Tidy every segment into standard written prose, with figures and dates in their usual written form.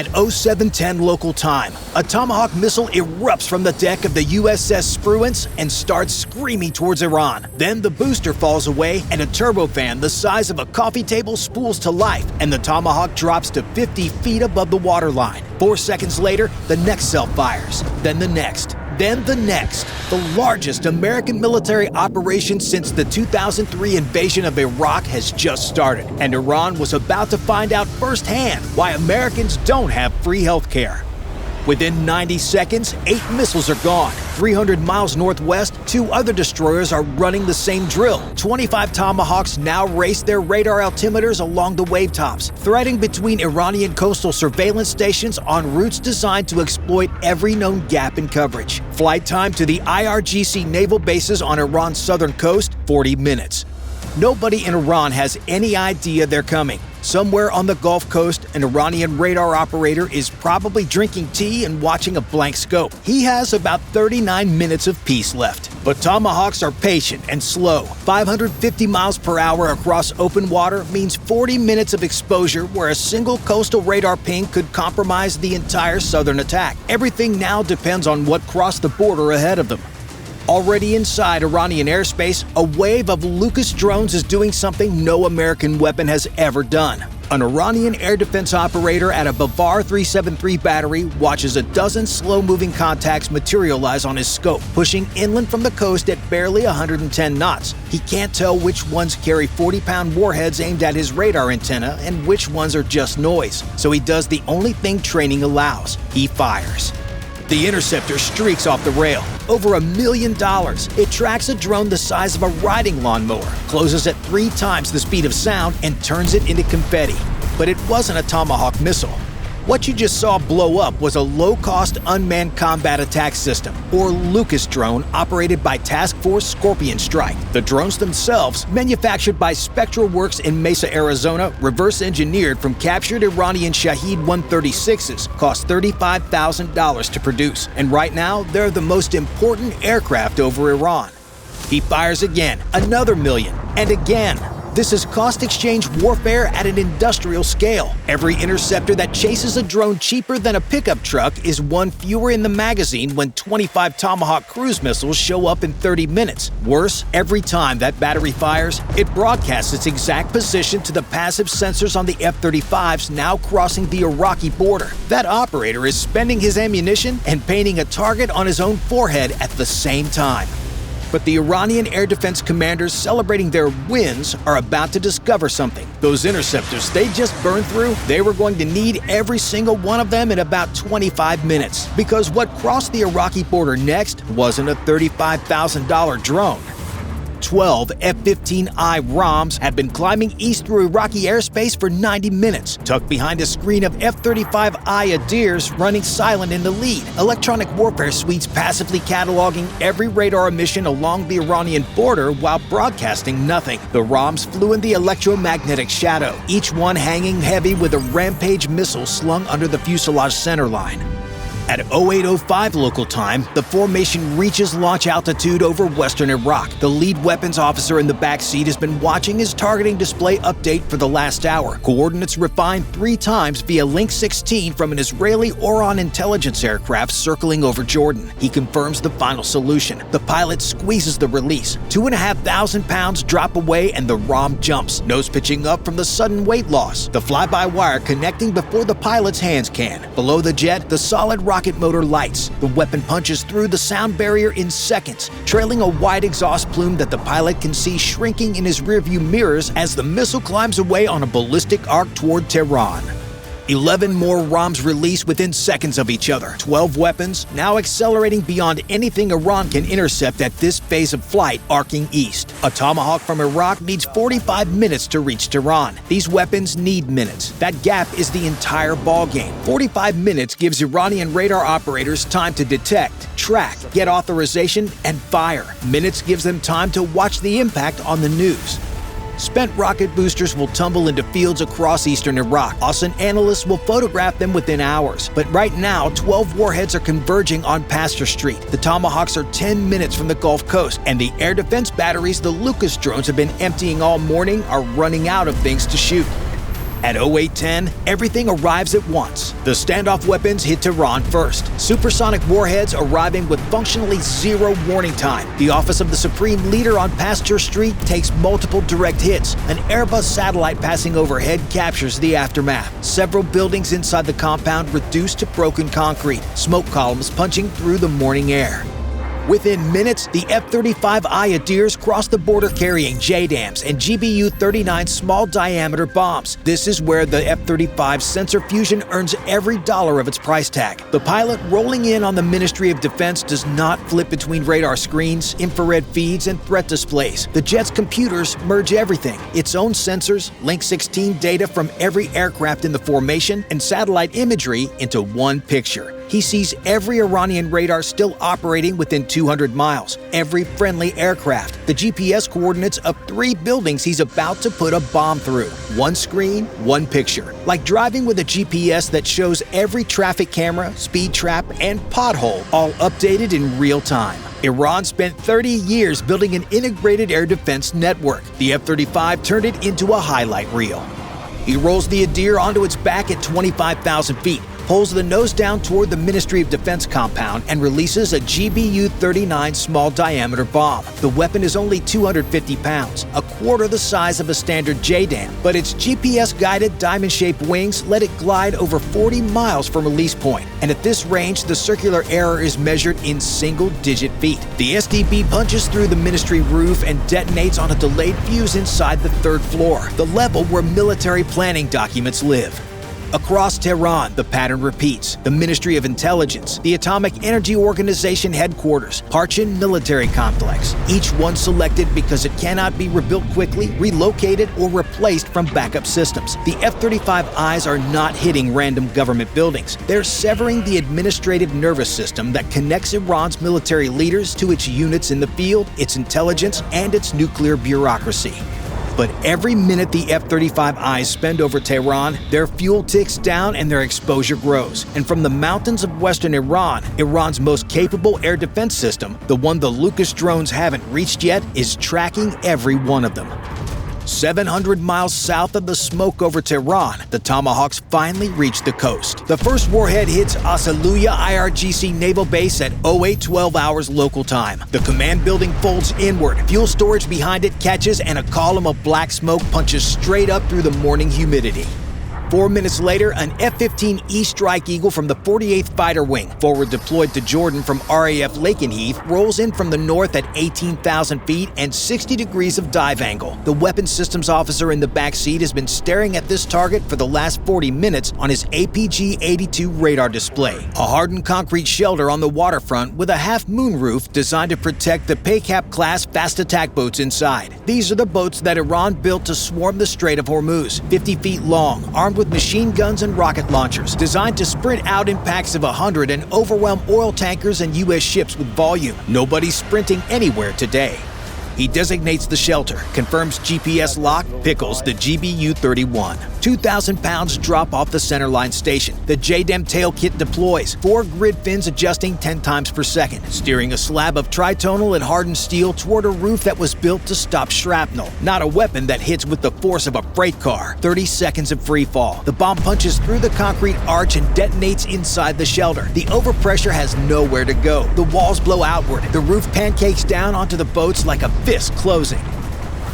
At 0710 local time, a Tomahawk missile erupts from the deck of the USS Spruance and starts screaming towards Iran. Then the booster falls away and a turbofan the size of a coffee table spools to life, and the Tomahawk drops to 50 feet above the waterline. 4 seconds later, the next cell fires, then the next. Then the next, the largest American military operation since the 2003 invasion of Iraq has just started, and Iran was about to find out firsthand why Americans don't have free healthcare. Within 90 seconds, 8 missiles are gone. 300 miles northwest, 2 other destroyers are running the same drill. 25 Tomahawks now race their radar altimeters along the wavetops, threading between Iranian coastal surveillance stations on routes designed to exploit every known gap in coverage. Flight time to the IRGC naval bases on Iran's southern coast, 40 minutes. Nobody in Iran has any idea they're coming. Somewhere on the Gulf Coast, an Iranian radar operator is probably drinking tea and watching a blank scope. He has about 39 minutes of peace left. But Tomahawks are patient and slow. 550 miles per hour across open water means 40 minutes of exposure where a single coastal radar ping could compromise the entire southern attack. Everything now depends on what crossed the border ahead of them. Already inside Iranian airspace, a wave of Lucas drones is doing something no American weapon has ever done. An Iranian air defense operator at a Bavar 373 battery watches a dozen slow-moving contacts materialize on his scope, pushing inland from the coast at barely 110 knots. He can't tell which ones carry 40-pound warheads aimed at his radar antenna and which ones are just noise, so he does the only thing training allows. He fires. The interceptor streaks off the rail. Over $1 million. It tracks a drone the size of a riding lawnmower, closes at 3 times the speed of sound, and turns it into confetti. But it wasn't a Tomahawk missile. What you just saw blow up was a low-cost unmanned combat attack system, or Lucas drone, operated by Task Force Scorpion Strike. The drones themselves, manufactured by Spectral Works in Mesa, Arizona, reverse-engineered from captured Iranian Shahed 136s, cost $35,000 to produce. And right now, they're the most important aircraft over Iran. He fires again, another million, and again. This is cost exchange warfare at an industrial scale. Every interceptor that chases a drone cheaper than a pickup truck is one fewer in the magazine when 25 Tomahawk cruise missiles show up in 30 minutes. Worse, every time that battery fires, it broadcasts its exact position to the passive sensors on the F-35s now crossing the Iraqi border. That operator is spending his ammunition and painting a target on his own forehead at the same time. But the Iranian air defense commanders celebrating their wins are about to discover something. Those interceptors they just burned through, they were going to need every single one of them in about 25 minutes. Because what crossed the Iraqi border next wasn't a $35,000 drone. 12 F-15I ROMs have been climbing east through Iraqi airspace for 90 minutes, tucked behind a screen of F-35I Adirs running silent in the lead. Electronic warfare suites passively cataloging every radar emission along the Iranian border while broadcasting nothing. The ROMs flew in the electromagnetic shadow, each one hanging heavy with a Rampage missile slung under the fuselage centerline. At 0805 local time, the formation reaches launch altitude over western Iraq. The lead weapons officer in the back seat has been watching his targeting display update for the last hour. Coordinates refined 3 times via Link 16 from an Israeli Oron intelligence aircraft circling over Jordan. He confirms the final solution. The pilot squeezes the release. 2,500 pounds drop away and the ROM jumps, nose pitching up from the sudden weight loss. The fly-by-wire connecting before the pilot's hands can. Below the jet, the solid rocket motor lights. The weapon punches through the sound barrier in seconds, trailing a wide exhaust plume that the pilot can see shrinking in his rearview mirrors as the missile climbs away on a ballistic arc toward Tehran. 11 more ROMs release within seconds of each other. 12 weapons, now accelerating beyond anything Iran can intercept at this phase of flight, arcing east. A Tomahawk from Iraq needs 45 minutes to reach Tehran. These weapons need minutes. That gap is the entire ballgame. 45 minutes gives Iranian radar operators time to detect, track, get authorization, and fire. Minutes gives them time to watch the impact on the news. Spent rocket boosters will tumble into fields across eastern Iraq. Austin analysts will photograph them within hours. But right now, 12 warheads are converging on Pastor Street. The Tomahawks are 10 minutes from the Gulf Coast, and the air defense batteries the Lucas drones have been emptying all morning are running out of things to shoot. At 08:10, everything arrives at once. The standoff weapons hit Tehran first. Supersonic warheads arriving with functionally zero warning time. The office of the Supreme Leader on Pasteur Street takes multiple direct hits. An Airbus satellite passing overhead captures the aftermath. Several buildings inside the compound reduced to broken concrete, smoke columns punching through the morning air. Within minutes, the F-35I Adirs crossed the border carrying JDAMs and GBU-39 small-diameter bombs. This is where the F-35's sensor fusion earns every dollar of its price tag. The pilot rolling in on the Ministry of Defense does not flip between radar screens, infrared feeds, and threat displays. The jet's computers merge everything: its own sensors, Link 16 data from every aircraft in the formation, and satellite imagery into one picture. He sees every Iranian radar still operating within 200 miles, every friendly aircraft, the GPS coordinates of 3 buildings he's about to put a bomb through. One screen, one picture. Like driving with a GPS that shows every traffic camera, speed trap, and pothole, all updated in real time. Iran spent 30 years building an integrated air defense network. The F-35 turned it into a highlight reel. He rolls the Adir onto its back at 25,000 feet, pulls the nose down toward the Ministry of Defense compound, and releases a GBU-39 small-diameter bomb. The weapon is only 250 pounds, a quarter the size of a standard JDAM, but its GPS-guided diamond-shaped wings let it glide over 40 miles from release point, and at this range, the circular error is measured in single-digit feet. The SDB punches through the ministry roof and detonates on a delayed fuse inside the 3rd floor, the level where military planning documents live. Across Tehran, the pattern repeats. The Ministry of Intelligence, the Atomic Energy Organization headquarters, Parchin Military Complex, each one selected because it cannot be rebuilt quickly, relocated, or replaced from backup systems. The F-35Is are not hitting random government buildings. They're severing the administrative nervous system that connects Iran's military leaders to its units in the field, its intelligence, and its nuclear bureaucracy. But every minute the F-35Is spend over Tehran, their fuel ticks down and their exposure grows. And from the mountains of western Iran, Iran's most capable air defense system, the one the Lucas drones haven't reached yet, is tracking every one of them. 700 miles south of the smoke over Tehran, the Tomahawks finally reach the coast. The first warhead hits Asaluya IRGC naval base at 08:12 hours local time. The command building folds inward, fuel storage behind it catches, and a column of black smoke punches straight up through the morning humidity. 4 minutes later, an F-15E Strike Eagle from the 48th Fighter Wing, forward deployed to Jordan from RAF Lakenheath, rolls in from the north at 18,000 feet and 60 degrees of dive angle. The weapons systems officer in the back seat has been staring at this target for the last 40 minutes on his APG-82 radar display, a hardened concrete shelter on the waterfront with a half-moon roof designed to protect the PACAP-class fast attack boats inside. These are the boats that Iran built to swarm the Strait of Hormuz, 50 feet long, armed with machine guns and rocket launchers, designed to sprint out in packs of 100 and overwhelm oil tankers and U.S. ships with volume. Nobody's sprinting anywhere today. He designates the shelter, confirms GPS lock, pickles the GBU-31. 2,000 pounds drop off the centerline station. The JDAM tail kit deploys, 4 grid fins adjusting 10 times per second, steering a slab of tritonal and hardened steel toward a roof that was built to stop shrapnel, not a weapon that hits with the force of a freight car. 30 seconds of free fall. The bomb punches through the concrete arch and detonates inside the shelter. The overpressure has nowhere to go. The walls blow outward. The roof pancakes down onto the boats like a fist closing.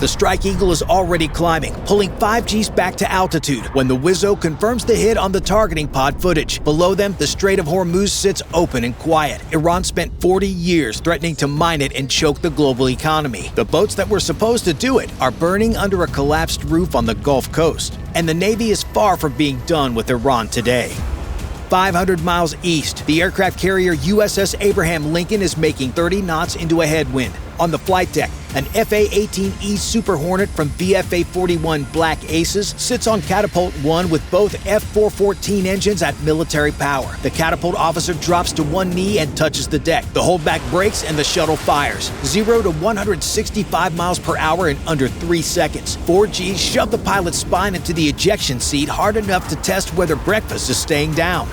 The Strike Eagle is already climbing, pulling 5 Gs back to altitude when the Wizzo confirms the hit on the targeting pod footage. Below them, the Strait of Hormuz sits open and quiet. Iran spent 40 years threatening to mine it and choke the global economy. The boats that were supposed to do it are burning under a collapsed roof on the Gulf Coast. And the Navy is far from being done with Iran today. 500 miles east, the aircraft carrier USS Abraham Lincoln is making 30 knots into a headwind. On the flight deck, an FA-18E Super Hornet from VFA-41 Black Aces sits on Catapult 1 with both F-414 engines at military power. The catapult officer drops to one knee and touches the deck. The holdback brakes and the shuttle fires. 0 to 165 miles per hour in under 3 seconds. 4 Gs shove the pilot's spine into the ejection seat hard enough to test whether breakfast is staying down.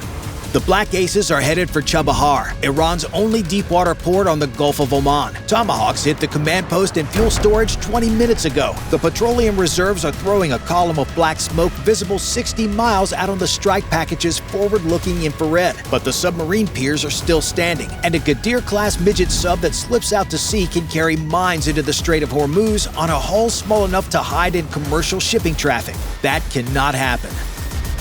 The Black Aces are headed for Chabahar, Iran's only deepwater port on the Gulf of Oman. Tomahawks hit the command post and fuel storage 20 minutes ago. The petroleum reserves are throwing a column of black smoke visible 60 miles out on the strike package's forward-looking infrared. But the submarine piers are still standing, and a Gadir-class midget sub that slips out to sea can carry mines into the Strait of Hormuz on a hull small enough to hide in commercial shipping traffic. That cannot happen.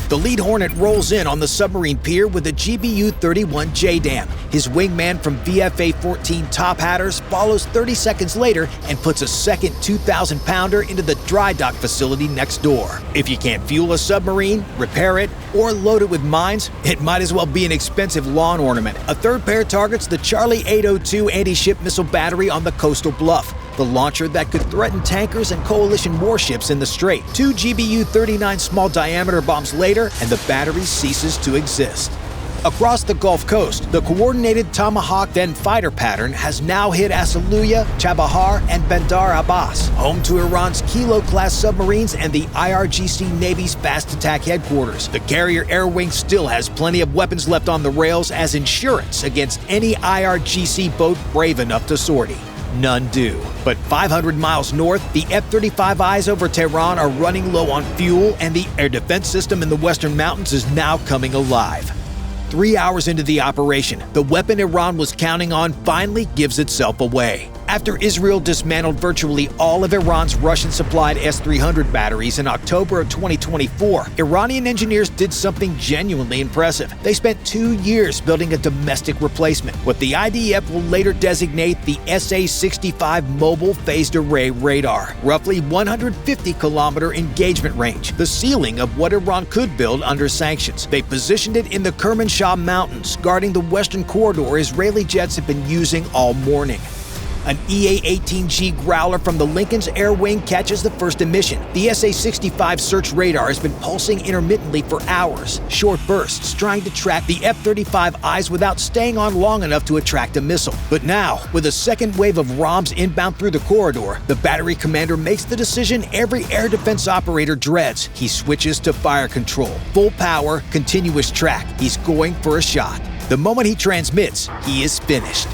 The lead Hornet rolls in on the submarine pier with a GBU-31 JDAM. His wingman from VFA-14 Top Hatters follows 30 seconds later and puts a second 2,000-pounder into the dry dock facility next door. If you can't fuel a submarine, repair it, or load it with mines, it might as well be an expensive lawn ornament. A third pair targets the Charlie 802 anti-ship missile battery on the coastal bluff, the launcher that could threaten tankers and coalition warships in the strait. 2 GBU-39 small-diameter bombs later, and the battery ceases to exist. Across the Gulf Coast, the coordinated Tomahawk then fighter pattern has now hit Asaluya, Chabahar, and Bandar Abbas, home to Iran's Kilo-class submarines and the IRGC Navy's fast attack headquarters. The carrier air wing still has plenty of weapons left on the rails as insurance against any IRGC boat brave enough to sortie. None do. But 500 miles north, the F-35Is over Tehran are running low on fuel, and the air defense system in the western mountains is now coming alive. 3 hours into the operation, the weapon Iran was counting on finally gives itself away. After Israel dismantled virtually all of Iran's Russian-supplied S-300 batteries in October of 2024, Iranian engineers did something genuinely impressive. They spent 2 years building a domestic replacement, what the IDF will later designate the SA-65 Mobile Phased Array Radar, roughly 150-kilometer engagement range, the ceiling of what Iran could build under sanctions. They positioned it in the Kermanshah Mountains, guarding the western corridor Israeli jets have been using all morning. An EA-18G Growler from the Lincoln's Air Wing catches the first emission. The SA-65 search radar has been pulsing intermittently for hours, short bursts, trying to track the F-35Is without staying on long enough to attract a missile. But now, with a second wave of ROMs inbound through the corridor, the battery commander makes the decision every air defense operator dreads. He switches to fire control. Full power, continuous track. He's going for a shot. The moment he transmits, he is finished.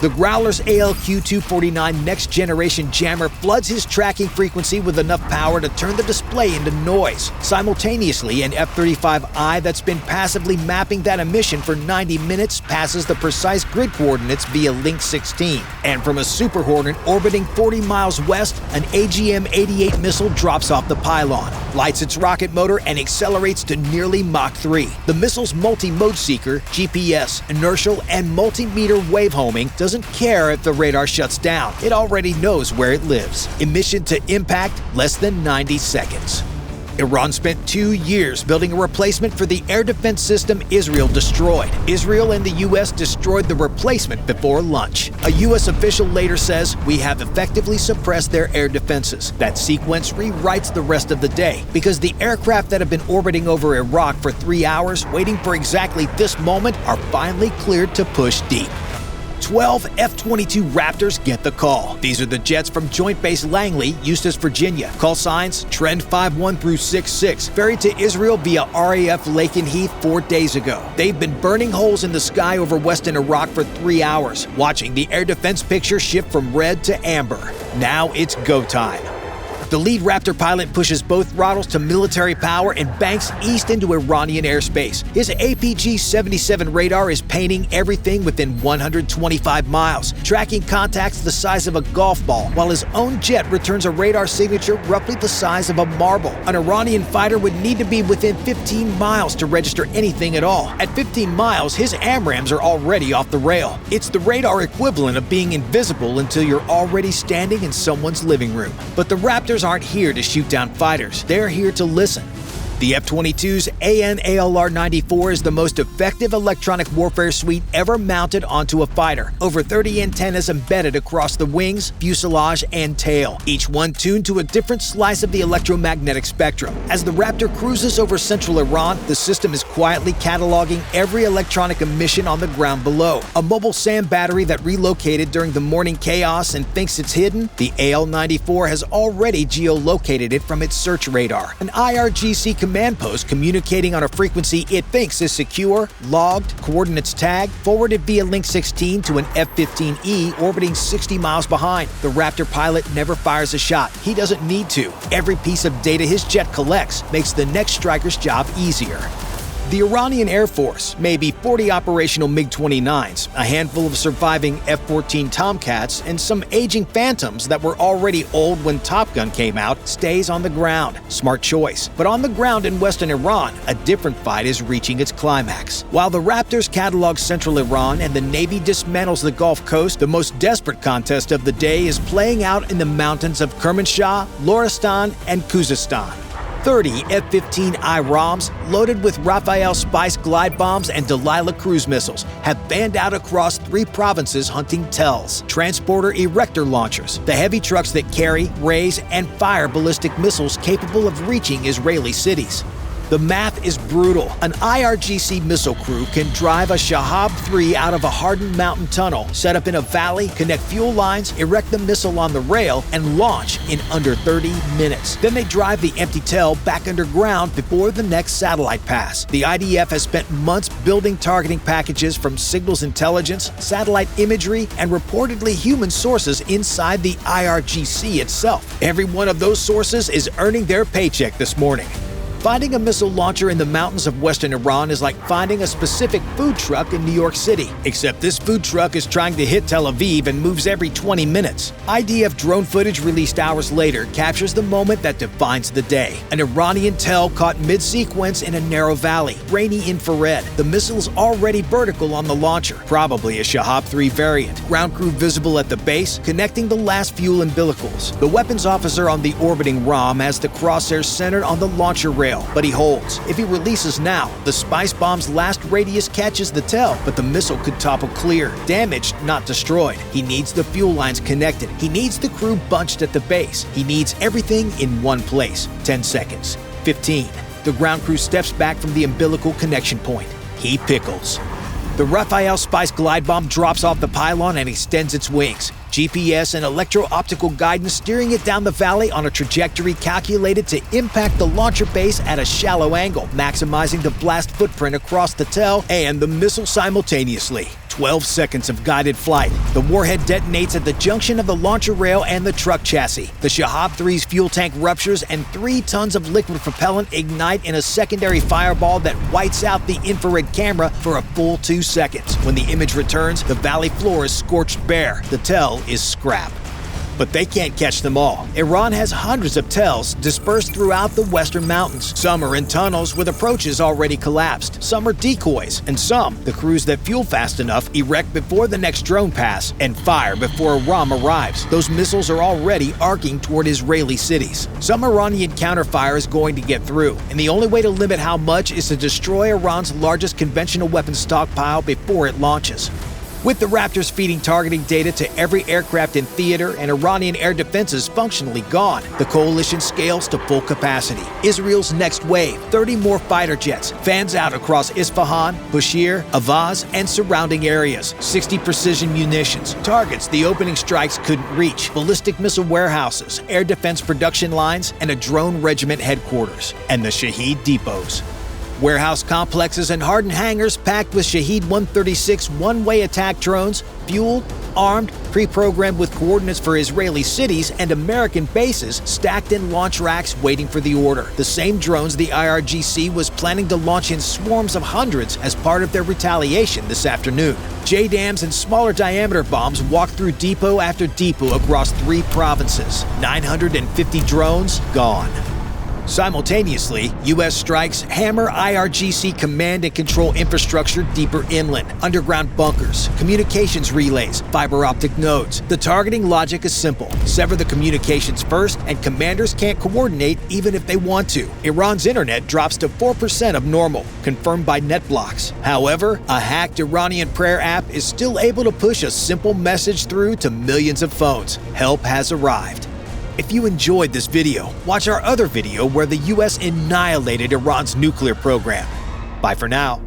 The Growler's ALQ-249 next-generation jammer floods his tracking frequency with enough power to turn the display into noise. Simultaneously, an F-35I that's been passively mapping that emission for 90 minutes passes the precise grid coordinates via Link 16. And from a Super Hornet orbiting 40 miles west, an AGM-88 missile drops off the pylon, lights its rocket motor, and accelerates to nearly Mach 3. The missile's multi-mode seeker, GPS, inertial, and multimeter wave-homing doesn't care if the radar shuts down. It already knows where it lives. Emission to impact, less than 90 seconds. Iran spent 2 years building a replacement for the air defense system Israel destroyed. Israel and the U.S. destroyed the replacement before lunch. A U.S. official later says, "We have effectively suppressed their air defenses." That sequence rewrites the rest of the day, because the aircraft that have been orbiting over Iraq for 3 hours, waiting for exactly this moment, are finally cleared to push deep. 12 F-22 Raptors get the call. These are the jets from Joint Base Langley, Eustis, Virginia. Call signs Trend 51 through 66, ferried to Israel via RAF Laken Heath 4 days ago. They've been burning holes in the sky over western Iraq for 3 hours, watching the air defense picture shift from red to amber. Now it's go time. The lead Raptor pilot pushes both throttles to military power and banks east into Iranian airspace. His APG-77 radar is painting everything within 125 miles, tracking contacts the size of a golf ball, while his own jet returns a radar signature roughly the size of a marble. An Iranian fighter would need to be within 15 miles to register anything at all. At 15 miles, his AMRAAMs are already off the rail. It's the radar equivalent of being invisible until you're already standing in someone's living room. But the Raptors aren't here to shoot down fighters. They're here to listen. The F-22's AN/ALR-94 is the most effective electronic warfare suite ever mounted onto a fighter. Over 30 antennas embedded across the wings, fuselage, and tail, each one tuned to a different slice of the electromagnetic spectrum. As the Raptor cruises over central Iran, the system is quietly cataloging every electronic emission on the ground below. A mobile SAM battery that relocated during the morning chaos and thinks it's hidden, the AL-94 has already geolocated it from its search radar. An IRGC command post communicating on a frequency it thinks is secure, logged, coordinates tagged, forwarded via Link 16 to an F-15E orbiting 60 miles behind. The Raptor pilot never fires a shot. He doesn't need to. Every piece of data his jet collects makes the next striker's job easier. The Iranian Air Force, maybe 40 operational MiG-29s, a handful of surviving F-14 Tomcats, and some aging Phantoms that were already old when Top Gun came out, stays on the ground. Smart choice. But on the ground in western Iran, a different fight is reaching its climax. While the Raptors catalog central Iran and the Navy dismantles the Gulf Coast, the most desperate contest of the day is playing out in the mountains of Kermanshah, Loristan, and Khuzestan. 30 F-15I ROMs, loaded with Rafael Spice glide bombs and Delilah cruise missiles, have fanned out across 3 provinces hunting TELs, transporter erector launchers, the heavy trucks that carry, raise, and fire ballistic missiles capable of reaching Israeli cities. The math is brutal. An IRGC missile crew can drive a Shahab 3 out of a hardened mountain tunnel, set up in a valley, connect fuel lines, erect the missile on the rail, and launch in under 30 minutes. Then they drive the empty TEL back underground before the next satellite pass. The IDF has spent months building targeting packages from signals intelligence, satellite imagery, and reportedly human sources inside the IRGC itself. Every one of those sources is earning their paycheck this morning. Finding a missile launcher in the mountains of western Iran is like finding a specific food truck in New York City, except this food truck is trying to hit Tel Aviv and moves every 20 minutes. IDF drone footage released hours later captures the moment that defines the day. An Iranian TEL caught mid-sequence in a narrow valley, grainy infrared. The missile's already vertical on the launcher, probably a Shahab 3 variant. Ground crew visible at the base, connecting the last fuel umbilicals. The weapons officer on the orbiting ROM has the crosshairs centered on the launcher rail, but he holds. If he releases now, the Spice Bomb's last radius catches the TEL, but the missile could topple clear. Damaged, not destroyed. He needs the fuel lines connected. He needs the crew bunched at the base. He needs everything in one place. 10 seconds. 15. The ground crew steps back from the umbilical connection point. He pickles. The Rafael Spice glide bomb drops off the pylon and extends its wings. GPS and electro-optical guidance steering it down the valley on a trajectory calculated to impact the launcher base at a shallow angle, maximizing the blast footprint across the TEL and the missile simultaneously. 12 seconds of guided flight. The warhead detonates at the junction of the launcher rail and the truck chassis. The Shahab 3's fuel tank ruptures and 3 tons of liquid propellant ignite in a secondary fireball that whites out the infrared camera for a full 2 seconds. When the image returns, the valley floor is scorched bare. The TEL is scrap. But they can't catch them all. Iran has hundreds of TELs dispersed throughout the western mountains. Some are in tunnels with approaches already collapsed. Some are decoys, and some, the crews that fuel fast enough, erect before the next drone pass and fire before a ROM arrives. Those missiles are already arcing toward Israeli cities. Some Iranian counterfire is going to get through, and the only way to limit how much is to destroy Iran's largest conventional weapons stockpile before it launches. With the Raptors feeding targeting data to every aircraft in theater and Iranian air defenses functionally gone, the coalition scales to full capacity. Israel's next wave, 30 more fighter jets, fans out across Isfahan, Bushehr, Avaz, and surrounding areas. 60 precision munitions, targets the opening strikes couldn't reach, ballistic missile warehouses, air defense production lines, and a drone regiment headquarters, and the Shaheed depots. Warehouse complexes and hardened hangars packed with Shaheed 136 one-way attack drones, fueled, armed, pre-programmed with coordinates for Israeli cities and American bases stacked in launch racks waiting for the order. The same drones the IRGC was planning to launch in swarms of hundreds as part of their retaliation this afternoon. JDAMs and smaller diameter bombs walked through depot after depot across 3 provinces. 950 drones gone. Simultaneously, U.S. strikes hammer IRGC command and control infrastructure deeper inland, underground bunkers, communications relays, fiber optic nodes. The targeting logic is simple. Sever the communications first, and commanders can't coordinate even if they want to. Iran's internet drops to 4% of normal, confirmed by NetBlocks. However, a hacked Iranian prayer app is still able to push a simple message through to millions of phones. Help has arrived. If you enjoyed this video, watch our other video where the US annihilated Iran's nuclear program. Bye for now.